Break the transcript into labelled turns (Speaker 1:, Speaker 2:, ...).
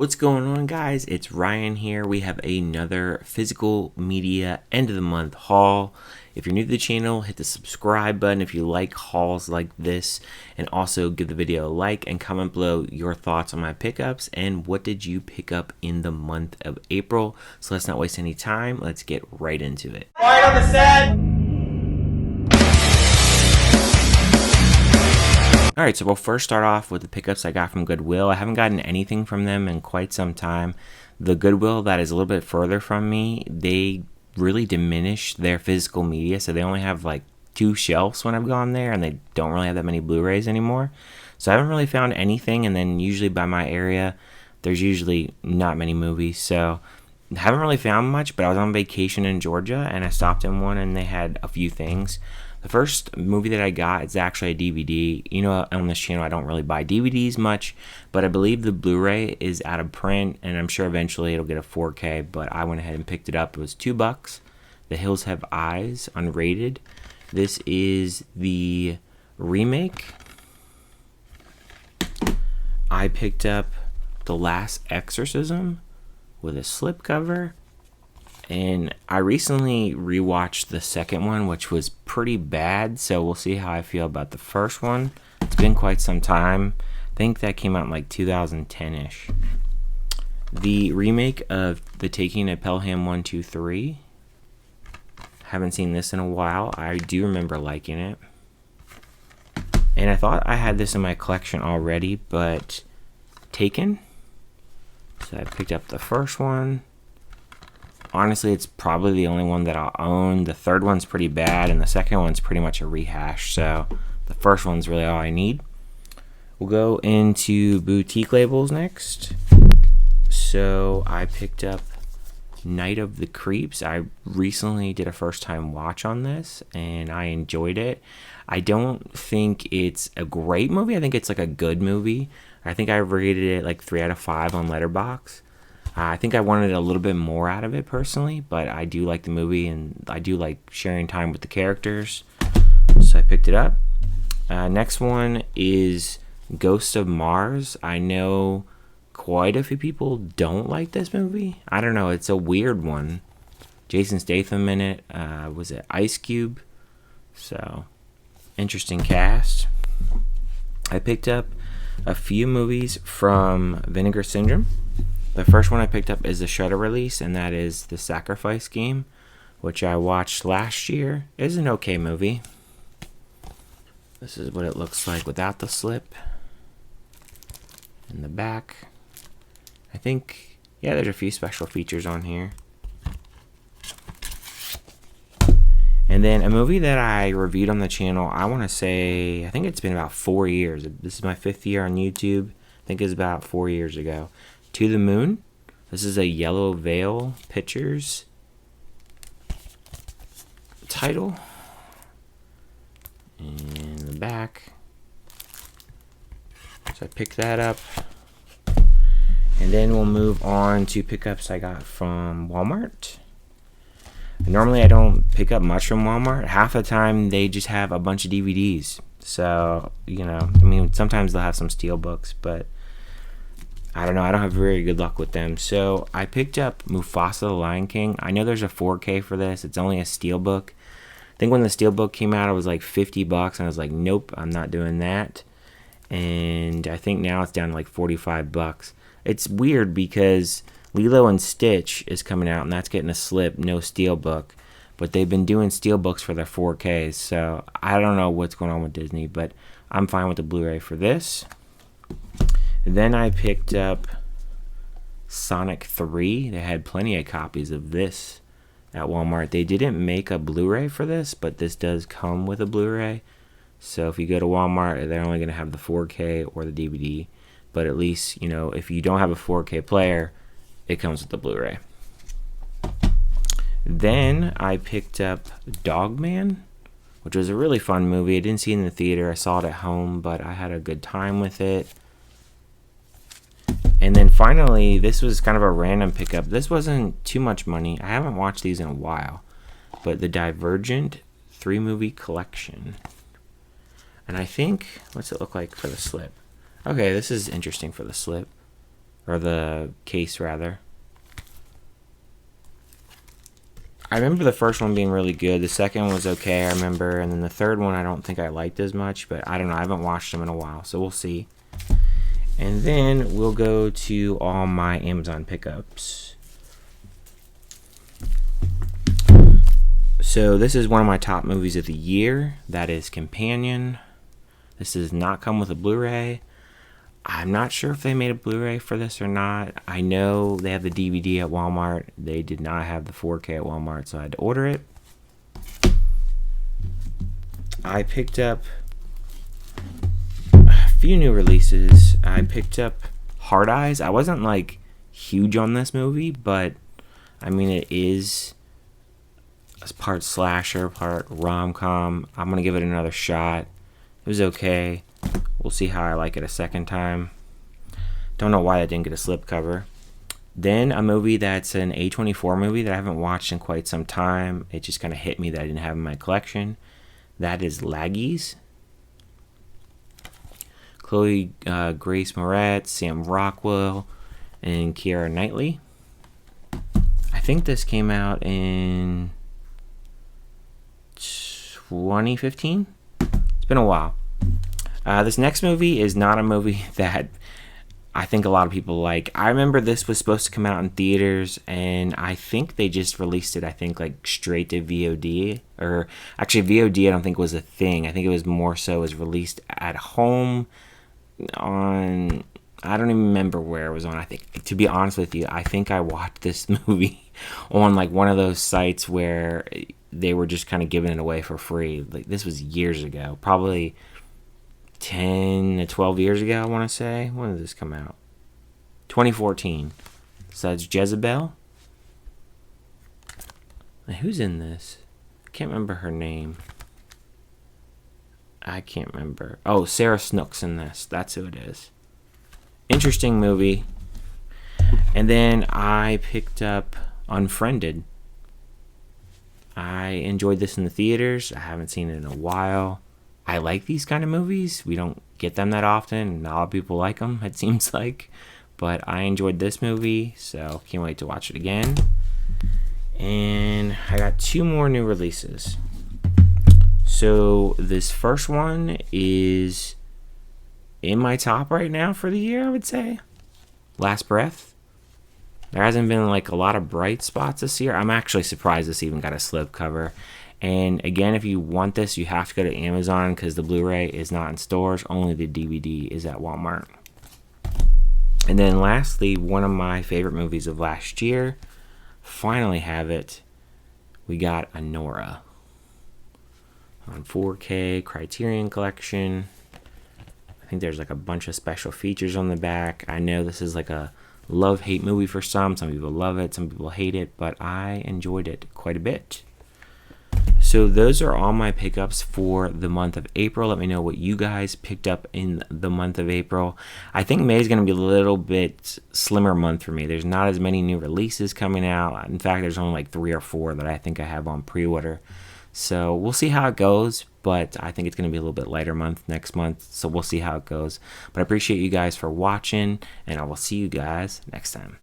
Speaker 1: What's going on, guys? It's Ryan here. We have another physical media end of the month haul. If you're new to the channel, hit the subscribe button if you like hauls like this, and also give the video a like and comment below your thoughts on my pickups and what did you pick up in the month of April. So let's not waste any time. Let's get right into it.
Speaker 2: Quiet on the set!
Speaker 1: Alright, so we'll first start off with the pickups I got from Goodwill. I haven't gotten anything from them in quite some time. The Goodwill that is a little bit further from me, they really diminished their physical media, so they only have like 2 shelves when I've gone there, and they don't really have that many Blu-rays anymore. So I haven't really found anything, and then usually by my area, there's usually not many movies, so I haven't really found much, but I was on vacation in Georgia, and I stopped in one, and they had a few things. The first movie that I got is actually a DVD. You know, on this channel, I don't really buy DVDs much, but I believe the Blu-ray is out of print, and I'm sure eventually it'll get a 4K, but I went ahead and picked it up. It was $2. The Hills Have Eyes, unrated. This is the remake. I picked up The Last Exorcism with a slipcover. And I recently rewatched the second one, which was pretty bad, so we'll see how I feel about the first one. It's been quite some time. I think that came out in like 2010-ish. The remake of The Taking of Pelham 1, 2, 3. Haven't seen this in a while. I do remember liking it. And I thought I had this in my collection already, but Taken. So I picked up the first one. Honestly, it's probably the only one that I'll own. The third one's pretty bad, and the second one's pretty much a rehash, so the first one's really all I need. We'll go into boutique labels next. So I picked up Night of the Creeps. I recently did a first-time watch on this, and I enjoyed it. I don't think it's a great movie. I think it's like a good movie. I think I rated it like 3 out of 5 on Letterboxd. I think I wanted a little bit more out of it personally, but I do like the movie and I do like sharing time with the characters, so I picked it up. Next one is Ghost of Mars. I know quite a few people don't like this movie. I don't know, it's a weird one. Jason Statham in it. Was it Ice Cube? So, interesting cast. I picked up a few movies from Vinegar Syndrome. The first one I picked up is the Shudder release, and that is The Sacrifice Game, which I watched last year. It was an okay movie. This is what it looks like without the slip. In the back. I think, yeah, there's a few special features on here. And then a movie that I reviewed on the channel, I want to say, I think it's been about 4 years. This is my 5th year on YouTube. I think it was about 4 years ago. To the Moon. This is a Yellow Veil Pictures title. In the back. So I picked that up. And then we'll move on to pickups I got from Walmart. Normally I don't pick up much from Walmart. Half the time they just have a bunch of DVDs. So, you know, I mean, sometimes they'll have some steel books, but I don't know, I don't have very good luck with them. So I picked up Mufasa the Lion King. I know there's a 4K for this. It's only a steelbook. I think when the steelbook came out, it was like $50, and I was like, nope, I'm not doing that. And I think now it's down to like $45. It's weird because Lilo and Stitch is coming out, and that's getting a slip, no steelbook. But they've been doing steelbooks for their 4Ks, so I don't know what's going on with Disney, but I'm fine with the Blu-ray for this. Then I picked up Sonic 3. They had plenty of copies of this at Walmart. They didn't make a Blu-ray for this, but this does come with a Blu-ray. So if you go to Walmart, they're only going to have the 4K or the DVD. But at least, you know, if you don't have a 4K player, it comes with the Blu-ray. Then I picked up Dogman, which was a really fun movie. I didn't see it in the theater. I saw it at home, but I had a good time with it. And then finally, this was kind of a random pickup. This wasn't too much money. I haven't watched these in a while. But the Divergent 3-movie collection. And I think, what's it look like for the slip? Okay, this is interesting for the slip. or the case rather. I remember the first one being really good. The second one was okay, I remember. And then the third one I don't think I liked as much. But I don't know. I haven't watched them in a while. So we'll see. And then we'll go to all my Amazon pickups. So this is one of my top movies of the year. That is Companion. This does not come with a Blu-ray. I'm not sure if they made a Blu-ray for this or not. I know they have the DVD at Walmart. They did not have the 4K at Walmart, so I had to order it. I picked up a few new releases. I picked up Hard Eyes. I wasn't like huge on this movie, but I mean it is part slasher, part rom-com. I'm gonna give it another shot. It was okay. We'll see how I like it a second time. Don't know why I didn't get a slipcover. Then a movie that's an A24 movie that I haven't watched in quite some time. It just kind of hit me that I didn't have in my collection. That is Laggies. Chloe Grace Moretz, Sam Rockwell, and Keira Knightley. I think this came out in 2015. It's been a while. This next movie is not a movie that I think a lot of people like. I remember this was supposed to come out in theaters, and I think they just released it, I think, like straight to VOD. Or actually, VOD I don't think was a thing. I think it was more so was released at home on... I don't even remember where it was on. I think, to be honest with you, I think I watched this movie on like one of those sites where they were just kind of giving it away for free. Like this was years ago, probably 10 to 12 years ago, I want to say. When did this come out? 2014. So that's Jezebel. Now, who's in this? I can't remember her name. I can't remember. Oh, Sarah Snook's in this. That's who it is. Interesting movie. And then I picked up Unfriended. I enjoyed this in the theaters. I haven't seen it in a while. I like these kind of movies. We don't get them that often. Not a lot of people like them, it seems like. But I enjoyed this movie, so can't wait to watch it again. And I got 2 more new releases. So this first one is in my top right now for the year, I would say. Last Breath. There hasn't been like a lot of bright spots this year. I'm actually surprised this even got a slipcover. And again, if you want this, you have to go to Amazon because the Blu-ray is not in stores. Only the DVD is at Walmart. And then lastly, one of my favorite movies of last year. Finally have it. We got Anora on 4K Criterion Collection. I think there's like a bunch of special features on the back. I know this is like a love-hate movie for some. Some people love it, some people hate it, but I enjoyed it quite a bit. So those are all my pickups for the month of April. Let me know what you guys picked up in the month of April. I think May is going to be a little bit slimmer month for me. There's not as many new releases coming out. In fact, there's only like 3 or 4 that I think I have on pre-order. So we'll see how it goes, but I think it's going to be a little bit lighter month next month, so we'll see how it goes. But I appreciate you guys for watching, and I will see you guys next time.